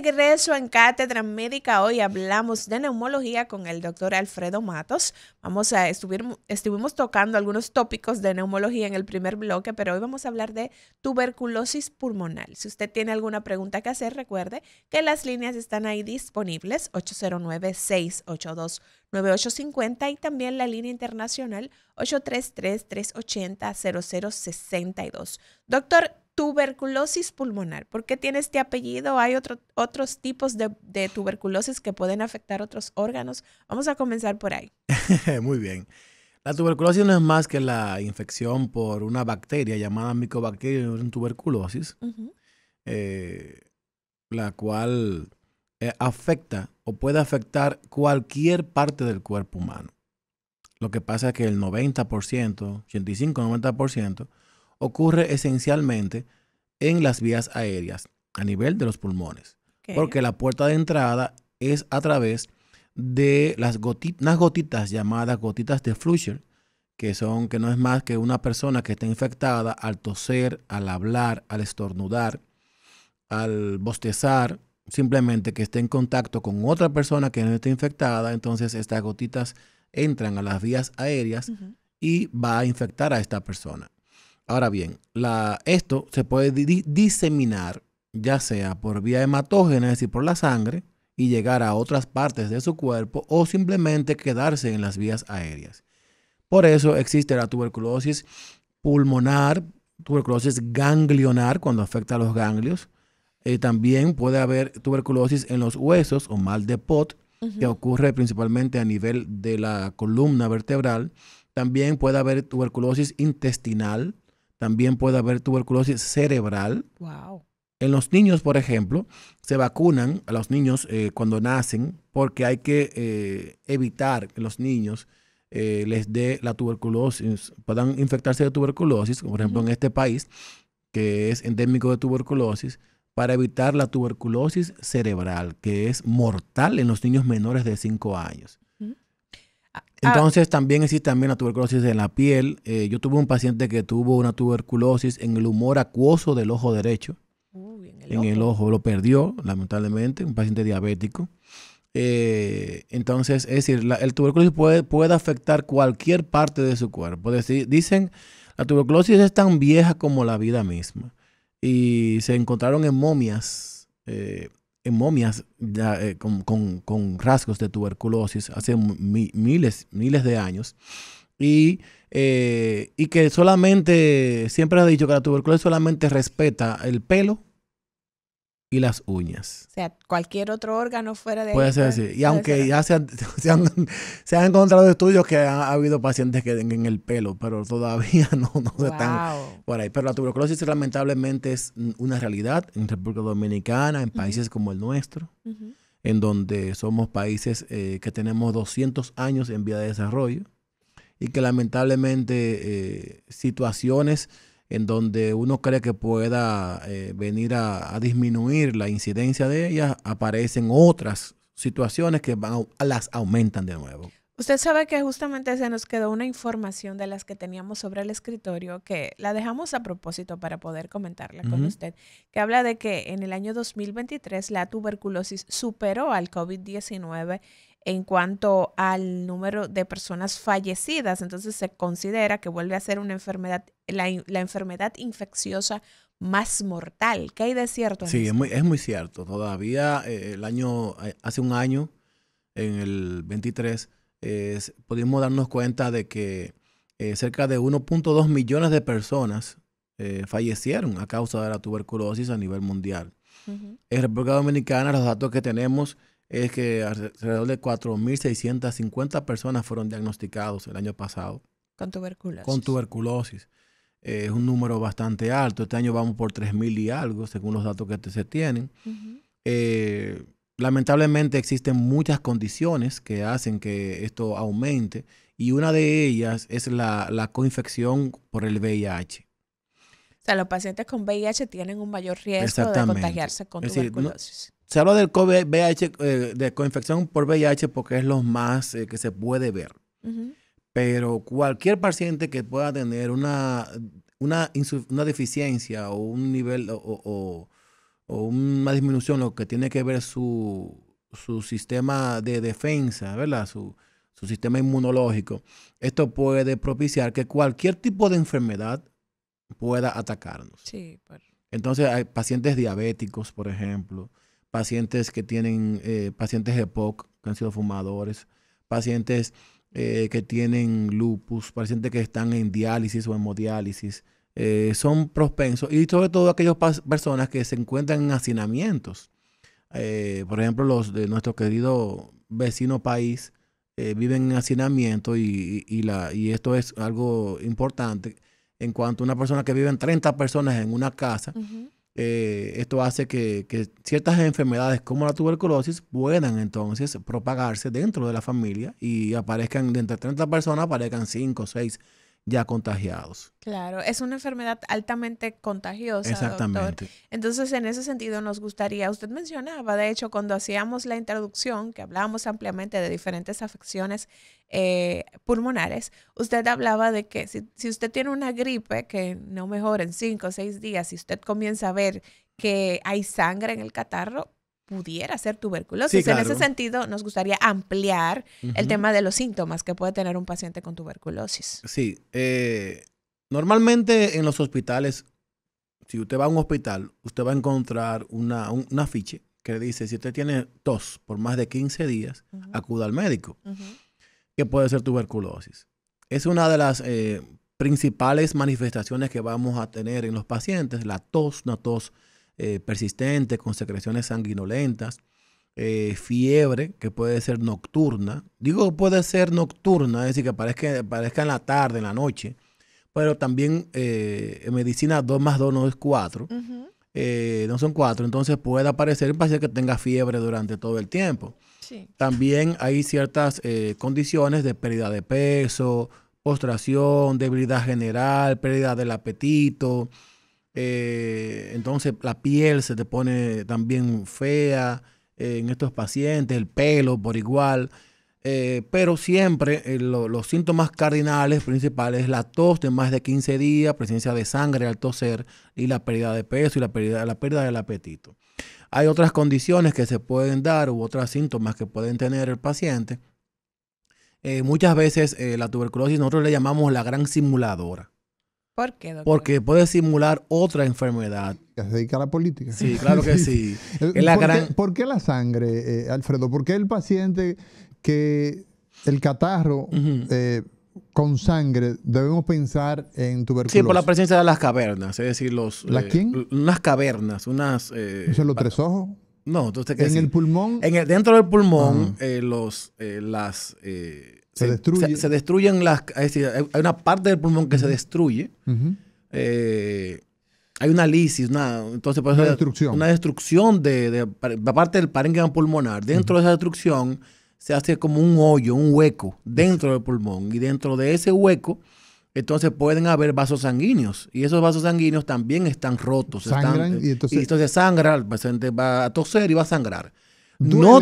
regreso en Cátedra Médica. Hoy hablamos de neumología con el doctor Alfredo Matos. Estuvimos tocando algunos tópicos de neumología en el primer bloque, pero hoy vamos a hablar de tuberculosis pulmonar. Si usted tiene alguna pregunta que hacer, recuerde que las líneas están ahí disponibles, 809-682-9850 y también la línea internacional 833-380-0062. Doctor, tuberculosis pulmonar. ¿Por qué tiene este apellido? ¿Hay otros tipos de tuberculosis que pueden afectar otros órganos? Vamos a comenzar por ahí. Muy bien. La tuberculosis no es más que la infección por una bacteria llamada Mycobacterium tuberculosis, la cual afecta o puede afectar cualquier parte del cuerpo humano. Lo que pasa es que el 90%, 85-90%, ocurre esencialmente en las vías aéreas, a nivel de los pulmones. Okay. Porque la puerta de entrada es a través de unas gotitas llamadas gotitas de Flucher, que no es más que una persona que está infectada al toser, al hablar, al estornudar, al bostezar, simplemente que esté en contacto con otra persona que no esté infectada, entonces estas gotitas entran a las vías aéreas y va a infectar a esta persona. Ahora bien, esto se puede diseminar, ya sea por vía hematógena, es decir, por la sangre, y llegar a otras partes de su cuerpo, o simplemente quedarse en las vías aéreas. Por eso existe la tuberculosis pulmonar, tuberculosis ganglionar, cuando afecta a los ganglios. También puede haber tuberculosis en los huesos o mal de Pot, que ocurre principalmente a nivel de la columna vertebral. También puede haber tuberculosis intestinal. También puede haber tuberculosis cerebral. Wow. En los niños, por ejemplo, se vacunan a los niños cuando nacen porque hay que evitar que los niños les dé la tuberculosis, puedan infectarse de tuberculosis, por ejemplo en este país, que es endémico de tuberculosis, para evitar la tuberculosis cerebral, que es mortal en los niños menores de 5 años. Entonces también existe la tuberculosis en la piel. Yo tuve un paciente que tuvo una tuberculosis en el humor acuoso del ojo derecho. En el ojo lo perdió, lamentablemente, un paciente diabético. Entonces, es decir, el tuberculosis puede afectar cualquier parte de su cuerpo. Dicen, la tuberculosis es tan vieja como la vida misma. Y se encontraron en momias con rasgos de tuberculosis hace miles de años. Y que solamente, siempre ha dicho que la tuberculosis solamente respeta el pelo y las uñas. O sea, cualquier otro órgano fuera de ahí. Puede ser así. Y aunque ya se han encontrado estudios que ha habido pacientes que en el pelo, pero todavía no se están por ahí. Pero la tuberculosis lamentablemente es una realidad en República Dominicana, en países como el nuestro, en donde somos países que tenemos 200 años en vía de desarrollo y que lamentablemente situaciones en donde uno cree que pueda venir a disminuir la incidencia de ellas, aparecen otras situaciones que las aumentan de nuevo. Usted sabe que justamente se nos quedó una información de las que teníamos sobre el escritorio que la dejamos a propósito para poder comentarla con usted, que habla de que en el año 2023 la tuberculosis superó al COVID-19 en cuanto al número de personas fallecidas. Entonces se considera que vuelve a ser una enfermedad, la enfermedad infecciosa más mortal. ¿Qué hay de cierto en esto? Sí, es muy cierto. Todavía hace un año, en el 23, pudimos darnos cuenta de que cerca de 1.2 millones de personas fallecieron a causa de la tuberculosis a nivel mundial. En República Dominicana los datos que tenemos es que alrededor de 4.650 personas fueron diagnosticados el año pasado. Con tuberculosis. Con tuberculosis. Es un número bastante alto. Este año vamos por 3.000 y algo, según los datos que se tienen. Lamentablemente existen muchas condiciones que hacen que esto aumente y una de ellas es la coinfección por el VIH. O sea, los pacientes con VIH tienen un mayor riesgo de contagiarse con tuberculosis. Se habla del VIH, de coinfección por VIH porque es lo más que se puede ver. Pero cualquier paciente que pueda tener una deficiencia o un nivel o o una disminución, lo que tiene que ver su sistema de defensa, ¿verdad? Su sistema inmunológico, esto puede propiciar que cualquier tipo de enfermedad pueda atacarnos. Sí, Entonces hay pacientes diabéticos, por ejemplo, pacientes que tienen, pacientes EPOC, que han sido fumadores, pacientes que tienen lupus, pacientes que están en diálisis o hemodiálisis, son propensos, y sobre todo aquellas personas que se encuentran en hacinamientos. Por ejemplo, los de nuestro querido vecino país viven en hacinamiento y esto es algo importante. En cuanto a una persona que viven 30 personas en una casa, esto hace que ciertas enfermedades como la tuberculosis puedan entonces propagarse dentro de la familia y aparezcan, de entre 30 personas, aparezcan 5 o 6 ya contagiados. Claro, es una enfermedad altamente contagiosa, Exactamente. doctor. Entonces, en ese sentido nos gustaría, usted mencionaba, de hecho, cuando hacíamos la introducción, que hablábamos ampliamente de diferentes afecciones pulmonares, usted hablaba de que si usted tiene una gripe que no mejora en 5 o 6 días, si usted comienza a ver que hay sangre en el catarro, pudiera ser tuberculosis. Sí, claro. En ese sentido, nos gustaría ampliar el tema de los síntomas que puede tener un paciente con tuberculosis. Sí. Normalmente en los hospitales, si usted va a un hospital, usted va a encontrar un afiche que dice, si usted tiene tos por más de 15 días, acuda al médico, que puede ser tuberculosis. Es una de las principales manifestaciones que vamos a tener en los pacientes, la tos, una tos persistente con secreciones sanguinolentas, fiebre que puede ser nocturna. Digo puede ser nocturna, es decir, que aparezca en la tarde, en la noche, pero también en medicina 2 más 2 no es 4, no son 4, entonces puede aparecer un paciente que tenga fiebre durante todo el tiempo. Sí. También hay ciertas condiciones de pérdida de peso, postración, debilidad general, pérdida del apetito. Entonces la piel se te pone también fea en estos pacientes, el pelo por igual, pero siempre los síntomas cardinales principales es la tos de más de 15 días, presencia de sangre al toser y la pérdida de peso y la pérdida del apetito. Hay otras condiciones que se pueden dar u otros síntomas que pueden tener el paciente. Muchas veces la tuberculosis nosotros le llamamos la gran simuladora. ¿Por qué, doctor? Porque puede simular otra enfermedad. ¿Se dedica a la política? Sí, claro que sí. ¿Por qué la sangre, Alfredo? ¿Por qué el paciente que el catarro con sangre debemos pensar en tuberculosis? Sí, por la presencia de las cavernas, es decir, ¿La quién? Unas cavernas, unas... ¿Eso es los 3 ojos? No, entonces que ¿En el pulmón? Dentro del pulmón, se destruye. Se destruyen es decir, hay una parte del pulmón que se destruye. Hay una lisis, entonces por eso una destrucción de parte del parénquima pulmonar. Dentro de esa destrucción se hace como un hoyo, un hueco dentro del pulmón. Y dentro de ese hueco, entonces pueden haber vasos sanguíneos. Y esos vasos sanguíneos también están rotos. Sangran y entonces sangra, el paciente va a toser y va a sangrar. No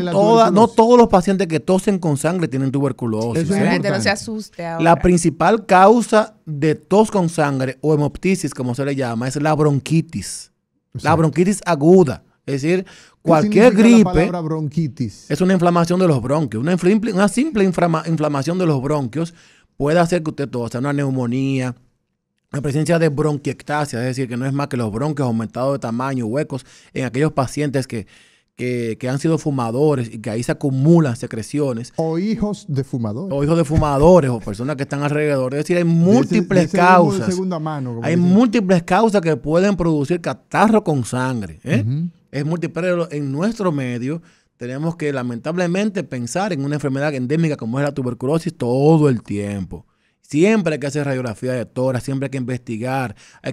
todos los pacientes que tosen con sangre tienen tuberculosis. La gente no se asuste ahora. La principal causa de tos con sangre o hemoptisis, como se le llama, es la bronquitis. Sí. La bronquitis aguda. Es decir, cualquier gripe la palabra bronquitis? Es una inflamación de los bronquios. Una simple inflamación de los bronquios puede hacer que usted tosa, una neumonía, la presencia de bronquiectasia, es decir, que no es más que los bronquios aumentados de tamaño, huecos, en aquellos pacientes que han sido fumadores y que ahí se acumulan secreciones. O hijos de fumadores. O hijos de fumadores o personas que están alrededor. Es decir, hay múltiples causas. De segunda mano, hay múltiples causas que pueden producir catarro con sangre. Es múltiple, pero en nuestro medio tenemos que lamentablemente pensar en una enfermedad endémica como es la tuberculosis todo el tiempo. Siempre hay que hacer radiografía de tórax, siempre hay que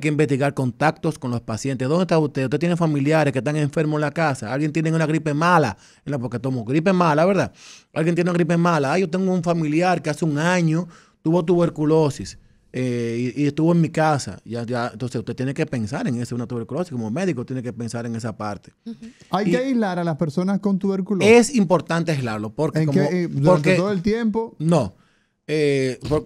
investigar contactos con los pacientes. ¿Dónde está usted? ¿Usted tiene familiares que están enfermos en la casa? ¿Alguien tiene una gripe mala? Porque tomo gripe mala, ¿verdad? ¿Alguien tiene una gripe mala? Yo tengo un familiar que hace un año tuvo tuberculosis y estuvo en mi casa. Entonces usted tiene que pensar en eso, una tuberculosis. Como médico tiene que pensar en esa parte. ¿Hay que aislar a las personas con tuberculosis? Es importante aislarlo. ¿Durante todo el tiempo? No.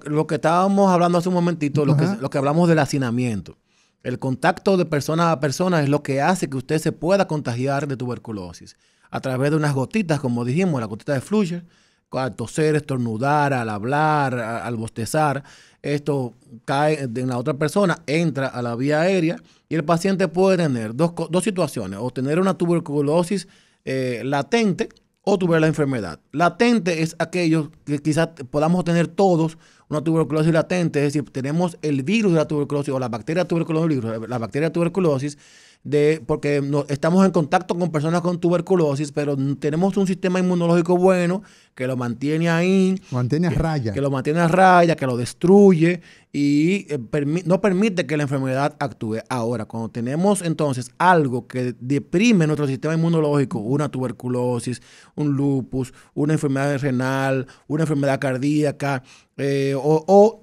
Lo que estábamos hablando hace un momentito, lo que hablamos del hacinamiento. El contacto de persona a persona es lo que hace que usted se pueda contagiar de tuberculosis. A través de unas gotitas, como dijimos, la gotita de Flucher, al toser, estornudar, al hablar, al bostezar, esto cae en la otra persona, entra a la vía aérea y el paciente puede tener dos situaciones, o tener una tuberculosis latente o tuviera la enfermedad. Latente es aquello que quizás podamos tener todos una tuberculosis latente, es decir, tenemos el virus de la tuberculosis o la bacteria tuberculosis, porque estamos en contacto con personas con tuberculosis, pero tenemos un sistema inmunológico bueno que lo mantiene ahí. Mantiene a raya. Que lo mantiene a raya, que lo destruye y no permite que la enfermedad actúe. Ahora, cuando tenemos entonces algo que deprime nuestro sistema inmunológico, una tuberculosis, un lupus, una enfermedad renal, una enfermedad cardíaca, o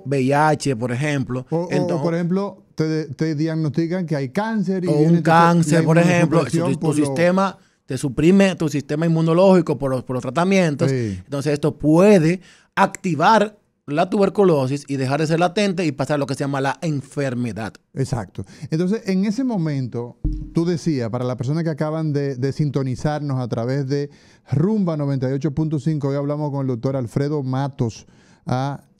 VIH, por ejemplo. Entonces, por ejemplo, te diagnostican que hay cáncer. O un cáncer, por ejemplo, tu sistema te suprime tu sistema inmunológico por los tratamientos. Sí. Entonces esto puede activar la tuberculosis y dejar de ser latente y pasar a lo que se llama la enfermedad. Exacto. Entonces, en ese momento, tú decías, para las personas que acaban de sintonizarnos a través de Rumba 98.5, hoy hablamos con el doctor Alfredo Matos,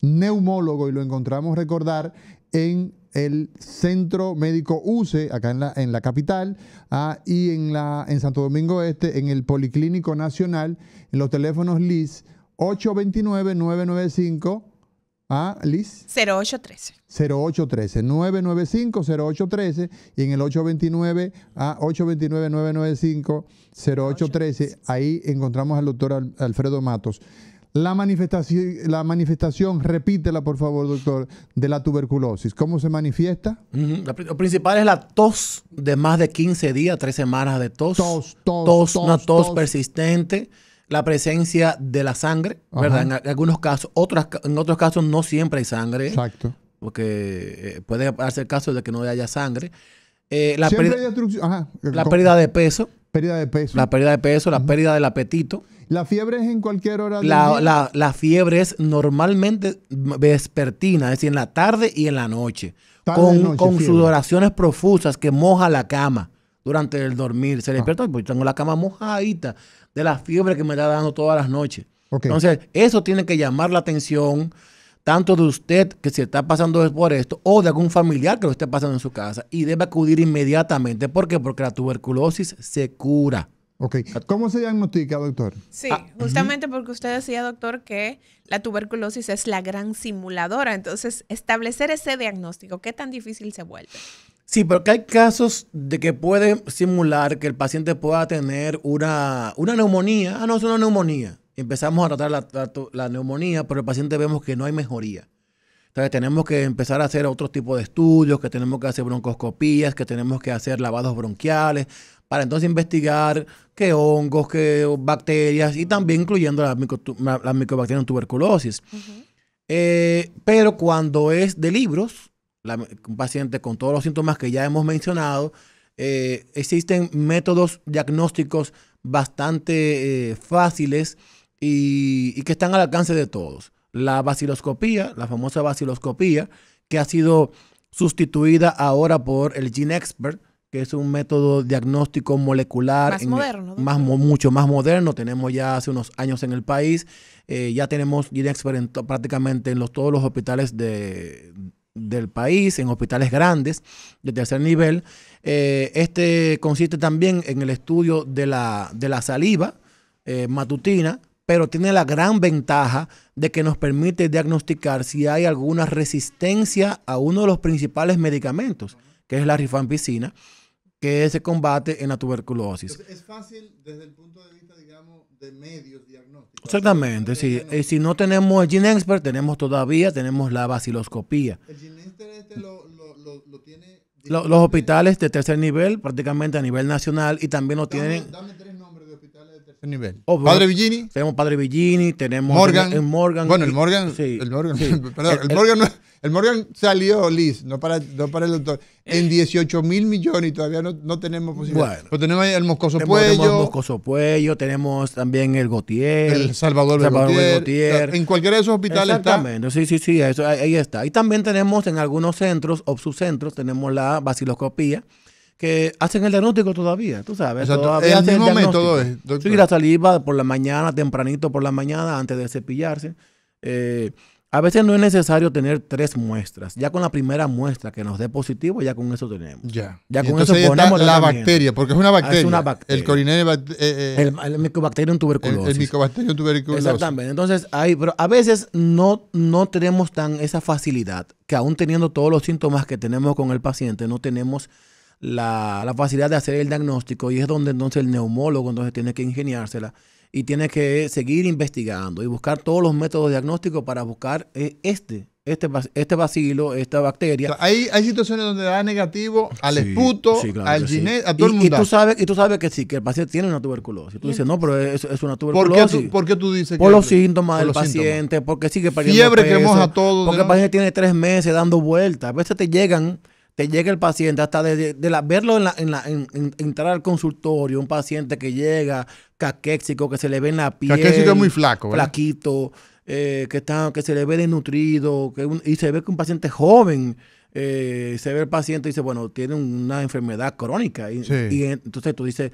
neumólogo, y lo encontramos, recordar, en el Centro Médico UCE, acá en la capital, y en Santo Domingo Este, en el Policlínico Nacional, en los teléfonos LIS 829-995, Liz. 0813. 0813, 995-0813, y en el 829-995-0813, ahí encontramos al doctor Alfredo Matos. La manifestación, repítela por favor, doctor, de la tuberculosis. ¿Cómo se manifiesta? Lo principal es la tos de más de 15 días, 3 semanas de tos. Una tos persistente. La presencia de la sangre, ¿verdad? En algunos casos, en otros casos no siempre hay sangre. Exacto. Porque puede hacer caso de que no haya sangre. La pérdida de peso. Pérdida de peso. La pérdida de peso, la pérdida del apetito. ¿La fiebre es en cualquier hora del día? La fiebre es normalmente vespertina, es decir, en la tarde y en la noche. Con sudoraciones profusas que moja la cama durante el dormir. Se despierta, pues tengo la cama mojadita de la fiebre que me está dando todas las noches. Okay. Entonces, eso tiene que llamar la atención tanto de usted que se está pasando por esto o de algún familiar que lo esté pasando en su casa y debe acudir inmediatamente. ¿Por qué? Porque la tuberculosis se cura. Ok. ¿Cómo se diagnostica, doctor? Sí, justamente porque usted decía, doctor, que la tuberculosis es la gran simuladora. Entonces, establecer ese diagnóstico, ¿qué tan difícil se vuelve? Sí, pero que hay casos de que puede simular que el paciente pueda tener una neumonía. No, es una neumonía. Empezamos a tratar la neumonía, pero el paciente vemos que no hay mejoría. Entonces tenemos que empezar a hacer otro tipo de estudios, que tenemos que hacer broncoscopías, que tenemos que hacer lavados bronquiales, para entonces investigar qué hongos, qué bacterias, y también incluyendo la micobacteria en tuberculosis. Pero cuando es de libros, un paciente con todos los síntomas que ya hemos mencionado, existen métodos diagnósticos bastante fáciles y que están al alcance de todos. La baciloscopía, la famosa baciloscopía, que ha sido sustituida ahora por el GeneXpert, que es un método diagnóstico molecular. Más moderno. Mucho más moderno. Tenemos ya hace unos años en el país. Ya tenemos GeneXpert prácticamente en todos los hospitales del país, en hospitales grandes de tercer nivel. Este consiste también en el estudio de la saliva matutina, pero tiene la gran ventaja de que nos permite diagnosticar si hay alguna resistencia a uno de los principales medicamentos, que es la rifampicina, que se combate en la tuberculosis. Entonces, es fácil desde el punto de vista, digamos, de medios diagnósticos. Exactamente, sí. Si no tenemos el GeneXpert, tenemos la baciloscopía. ¿El GeneXpert lo tiene? Los hospitales de tercer nivel, prácticamente a nivel nacional, y también lo tienen. Dame 3 nombres de hospitales de tercer nivel. ese nivel. Oh, Padre Villini. Tenemos Padre Villini, tenemos Morgan. Morgan. Bueno, el Morgan. Sí, El Morgan, sí. perdón, el Morgan salió, Liz, no para el doctor, en 18 mil millones y todavía no tenemos posibilidad. Bueno. Pero tenemos ahí el Moscoso Tenemos Puello. Moscoso Puello, tenemos también el Gautier. El Salvador Gautier. En cualquiera de esos hospitales Exactamente, sí, eso, ahí está. Y también tenemos en algunos centros o subcentros, tenemos la vaciloscopía, que hacen el diagnóstico todavía, tú sabes. Exacto. Todavía El hacen mismo diagnóstico. método es, doctor. Sí, la saliva por la mañana, tempranito por la mañana, antes de cepillarse. A veces no es necesario tener 3 muestras. Ya con la primera muestra que nos dé positivo, ya con eso tenemos. Ya Ya y con entonces eso ponemos la tratamiento. bacteria, porque es una bacteria. Es una bacteria. El Corinella El Mycobacterium tuberculosis. el Mycobacterium tuberculosis. Exactamente. Entonces, pero a veces no tenemos esa facilidad, que aún teniendo todos los síntomas que tenemos con el paciente, no tenemos la facilidad de hacer el diagnóstico, y es donde entonces el neumólogo entonces tiene que ingeniársela y tiene que seguir investigando y buscar todos los métodos diagnósticos para buscar este bacilo, esta bacteria. O sea, hay situaciones donde da negativo al Sí, esputo, sí, claro al que sí. ginet, a todo el Y mundo. tú sabes que sí, que el paciente tiene una tuberculosis. Tú dices, no, pero es una tuberculosis. ¿Por qué tú dices Por que los síntomas por del los paciente, síntomas? porque sigue perdiendo Fiebre que peso, moja todo. porque el paciente tiene 3 meses dando vueltas. A veces te llega el paciente hasta verlo entrar al consultorio, un paciente que llega caquéxico, que se le ve en la piel. Caquéxico es muy flaco, ¿verdad? Flaquito, que se le ve desnutrido, y se ve que un paciente joven, se ve el paciente y dice, bueno, tiene una enfermedad crónica. Y entonces tú dices,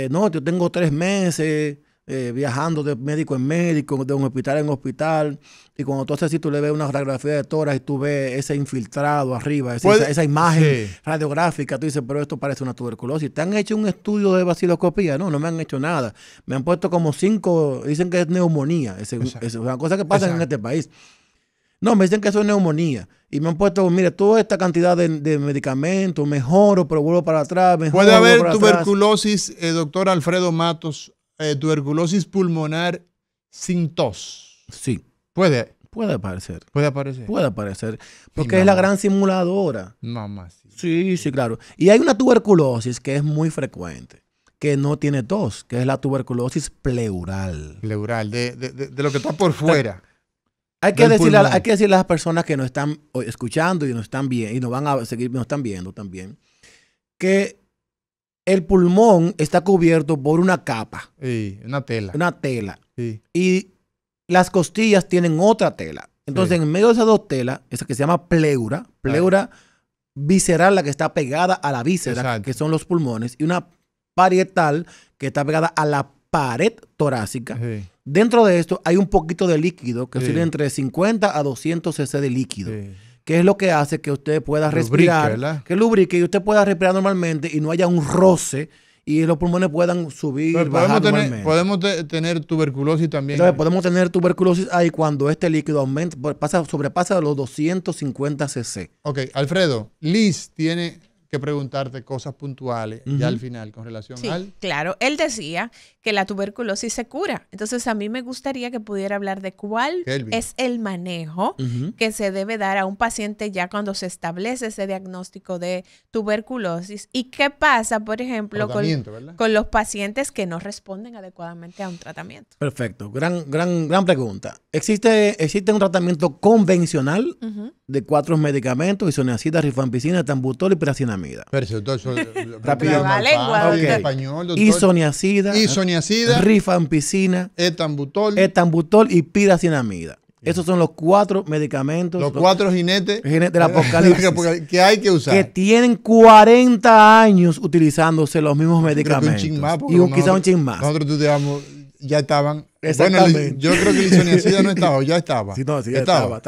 no, yo tengo 3 meses viajando de médico en médico, de un hospital en hospital, y cuando tú haces así, tú le ves una radiografía de tórax y tú ves ese infiltrado arriba, esa imagen radiográfica, tú dices, pero esto parece una tuberculosis. ¿Te han hecho un estudio de vaciloscopía? No me han hecho nada. Me han puesto como 5, dicen que es neumonía. Es una cosa que pasa en este país. No, me dicen que eso es neumonía. Y me han puesto, mire, toda esta cantidad de medicamentos, mejoro, pero vuelvo para atrás, mejoro. Puede haber tuberculosis, doctor Alfredo Matos, tuberculosis pulmonar sin tos. Sí. Puede aparecer. Puede aparecer. Puede aparecer. Porque es la gran simuladora. Mamá. Sí, claro. Y hay una tuberculosis que es muy frecuente, que no tiene tos, que es la tuberculosis pleural. Pleural, de lo que está por fuera. Hay que decirle a las personas que nos están escuchando y nos están viendo, y nos van a seguir, nos están viendo también, que el pulmón está cubierto por una capa. Sí, una tela. Una tela. Sí. Y las costillas tienen otra tela. Entonces, en medio de esas 2 telas, esa que se llama pleura visceral, la que está pegada a la víscera, exacto, que son los pulmones, y una parietal que está pegada a la pared torácica. Sí. Dentro de esto hay un poquito de líquido, que oscila entre 50 a 200 cc de líquido. Sí. Que es lo que hace que usted pueda respirar, ¿verdad? que lubrique y usted pueda respirar normalmente y no haya un roce y los pulmones puedan subir, bajar normalmente. Podemos tener tuberculosis también. Entonces podemos tener tuberculosis ahí cuando este líquido aumenta, sobrepasa los 250 cc. Ok, Alfredo, Liz tiene que preguntarte cosas puntuales ya al final con relación al... Claro, él decía que la tuberculosis se cura. Entonces a mí me gustaría que pudiera hablar de cuál es el manejo que se debe dar a un paciente ya cuando se establece ese diagnóstico de tuberculosis y qué pasa, por ejemplo, con los pacientes que no responden adecuadamente a un tratamiento. Perfecto, gran pregunta. ¿Existe un tratamiento convencional de 4 medicamentos: isoniazida, rifampicina, etambutol y piracinamida? Pero eso rápido. Español, doctor. Isoniazida, rifampicina, etambutol y piracinamida. Esos son los 4 medicamentos. Los 4 jinetes del apocalipsis. Que hay que usar. Que tienen 40 años utilizándose los mismos medicamentos. Quizá un chin más. Nosotros estudiamos, ya estaban. Exactamente. Bueno, yo creo que la isoniazida no estaba, ya estaba. Sí, ya estaba.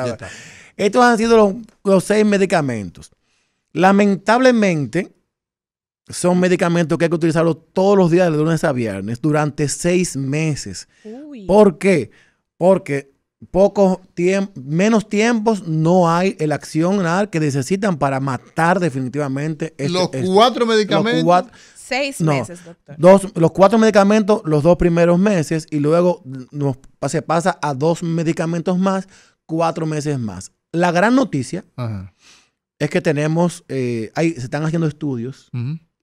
Estos han sido los 6 medicamentos. Lamentablemente, son medicamentos que hay que utilizarlos todos los días de lunes a viernes durante 6 meses. Uy. ¿Por qué? Porque menos tiempos no hay la acción que necesitan para matar definitivamente los 4 medicamentos. 6 meses, doctor. Los 4 medicamentos los 2 primeros meses y luego se pasa a 2 medicamentos más, 4 meses más. La gran noticia es que tenemos, se están haciendo estudios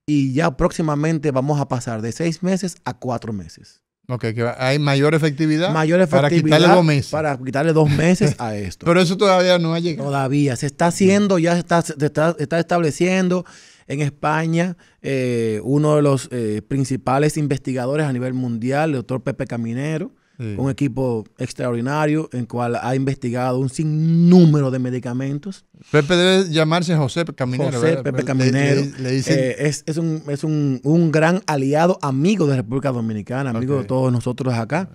y ya próximamente vamos a pasar de 6 meses a 4 meses. Ok, que hay mayor efectividad, para quitarle 2 meses. Para quitarle 2 meses a esto. Pero eso todavía no ha llegado. Todavía se está haciendo, ya se está estableciendo en España. Uno de los principales investigadores a nivel mundial, el doctor Pepe Caminero, un equipo extraordinario en cual ha investigado un sinnúmero de medicamentos. Pepe debe llamarse José Caminero. José Pepe Caminero. Le dicen, es un gran aliado, amigo de República Dominicana, amigo de todos nosotros acá.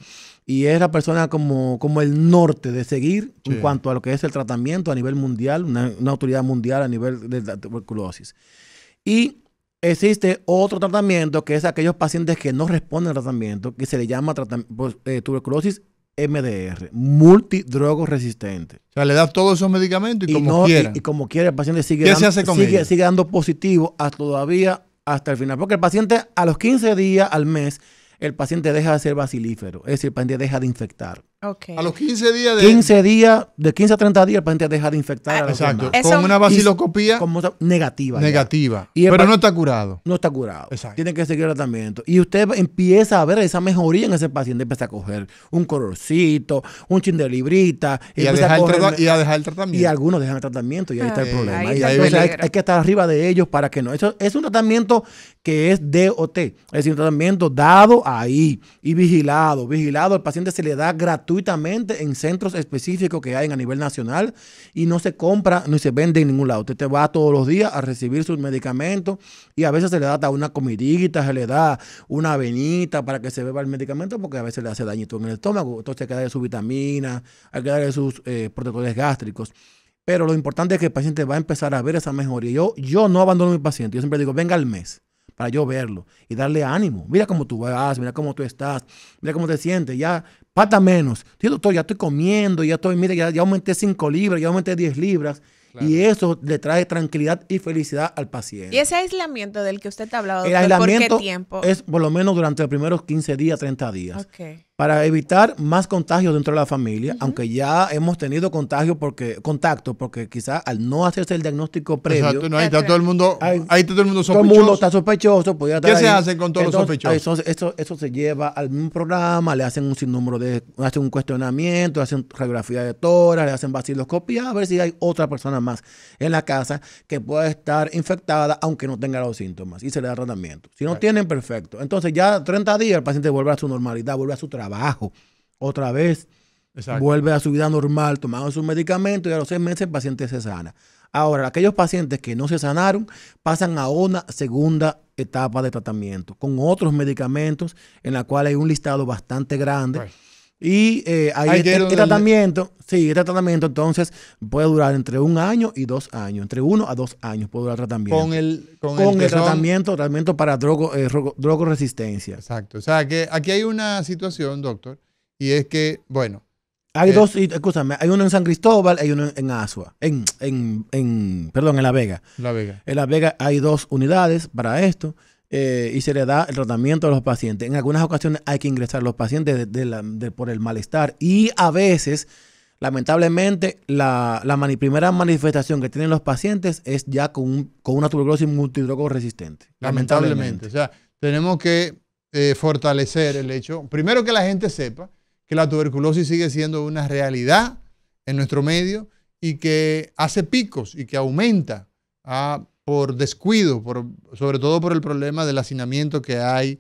Y es la persona como el norte de seguir en cuanto a lo que es el tratamiento a nivel mundial, una autoridad mundial a nivel de la tuberculosis. Y existe otro tratamiento que es aquellos pacientes que no responden al tratamiento, que se le llama tuberculosis MDR, multidrogoresistente. O sea, le da todos esos medicamentos y como quiera. Y como quiera, el paciente sigue dando positivo todavía hasta el final. Porque el paciente a los 15 días al mes, el paciente deja de ser bacilífero, es decir, el paciente deja de infectar. Okay. A los 15 días de 15 a 30 días el paciente deja de infectar a los demás. Con una baciloscopía negativa. Pero no está curado. No está curado. Exacto. Tiene que seguir el tratamiento. Y usted empieza a ver esa mejoría en ese paciente. Empieza a coger un colorcito, un chin de librita. Y a dejar el tratamiento. Y algunos dejan el tratamiento y ahí está el problema. Entonces hay que estar arriba de ellos para que no. Eso es un tratamiento que es DOT. Es decir, un tratamiento dado ahí y vigilado. El paciente se le da gratuitamente en centros específicos que hay a nivel nacional y no se compra ni se vende en ningún lado. Usted te va todos los días a recibir sus medicamentos y a veces se le da hasta una comidita, se le da una avenita para que se beba el medicamento porque a veces le hace dañito en el estómago. Entonces hay que darle su vitamina, hay que darle sus protectores gástricos. Pero lo importante es que el paciente va a empezar a ver esa mejoría. Yo no abandono a mi paciente. Yo siempre digo, venga al mes para yo verlo y darle ánimo. Mira cómo tú vas, mira cómo tú estás, mira cómo te sientes. Ya falta menos. Sí, doctor, ya estoy comiendo, ya aumenté 5 libras, ya aumenté 10 libras. Claro. Y eso le trae tranquilidad y felicidad al paciente. ¿Y ese aislamiento del que usted te ha hablado, el aislamiento por qué tiempo? Es por lo menos durante los primeros 15 días, 30 días. Okay. Para evitar más contagios dentro de la familia, aunque ya hemos tenido contacto, porque quizás al no hacerse el diagnóstico previo. Exacto, no, ahí está todo el mundo sospechoso. Todo el mundo está sospechoso. ¿Qué se hace con todos los sospechosos? Eso se lleva al mismo programa, le hacen un sinnúmero hacen un cuestionamiento, hacen radiografía de tórax, le hacen vaciloscopia, a ver si hay otra persona más en la casa que pueda estar infectada aunque no tenga los síntomas y se le da tratamiento. Si no tienen, perfecto. Entonces ya 30 días el paciente vuelve a su normalidad, vuelve a su trabajo. Otra vez vuelve a su vida normal, tomando sus medicamentos y a los 6 meses el paciente se sana. Ahora, aquellos pacientes que no se sanaron pasan a una segunda etapa de tratamiento con otros medicamentos en la cual hay un listado bastante grande. Y este tratamiento entonces puede durar entre 1 año y 2 años. Entre 1 a 2 años puede durar el tratamiento. Con el tratamiento para drogoresistencia. Exacto. O sea, que aquí hay una situación, doctor, y es que, bueno. Hay dos, escúchame, hay uno en San Cristóbal, hay uno en Asua, en La Vega. En La Vega hay 2 unidades para esto. Y se le da el tratamiento a los pacientes. En algunas ocasiones hay que ingresar a los pacientes por el malestar y a veces, lamentablemente, la primera manifestación que tienen los pacientes es ya con una tuberculosis multidrogoresistente. Lamentablemente. O sea, tenemos que fortalecer el hecho, primero que la gente sepa que la tuberculosis sigue siendo una realidad en nuestro medio y que hace picos y que aumenta por descuido, sobre todo por el problema del hacinamiento que hay,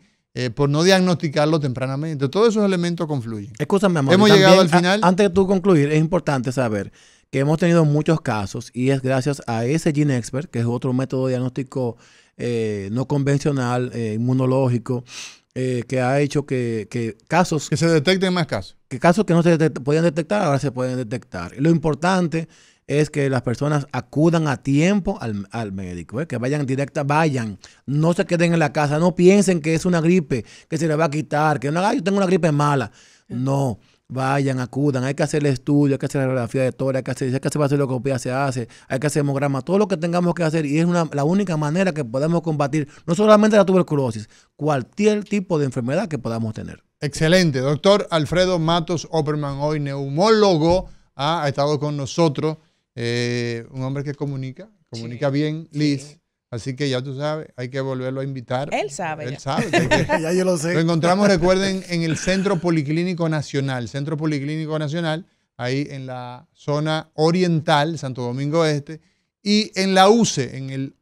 por no diagnosticarlo tempranamente. Todos esos elementos confluyen. Escúchame, amor. Hemos llegado al final. Antes de tú concluir, es importante saber que hemos tenido muchos casos y es gracias a ese GeneXpert, que es otro método de diagnóstico no convencional, inmunológico, que ha hecho que casos... Que se detecten más casos. Que casos que no se podían detectar, ahora se pueden detectar. Y lo importante es que las personas acudan a tiempo al médico, que vayan no se queden en la casa, no piensen que es una gripe que se le va a quitar, que yo tengo una gripe mala. No, vayan, acudan, hay que hacer el estudio, hay que hacer la radiografía de tórax, hay que hacer vaciloscopia, se hace, hay que hacer hemograma, todo lo que tengamos que hacer y es la única manera que podemos combatir no solamente la tuberculosis, cualquier tipo de enfermedad que podamos tener. Excelente, doctor Alfredo Matos Opperman, hoy neumólogo, ha estado con nosotros. Un hombre que comunica bien, Liz. Así que ya tú sabes, hay que volverlo a invitar. Él sabe. Él Ya. sabe. Ya yo lo sé. Lo encontramos, recuerden, en el Centro Policlínico Nacional. Centro Policlínico Nacional, ahí en la zona oriental, Santo Domingo Este. Y en la UCE, en el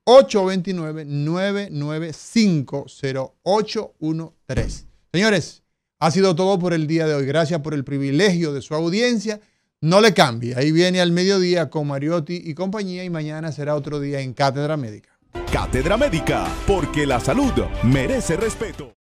829-995-0813. Señores, ha sido todo por el día de hoy. Gracias por el privilegio de su audiencia. No le cambie. Ahí viene al mediodía con Mariotti y compañía y mañana será otro día en Cátedra Médica. Cátedra Médica, porque la salud merece respeto.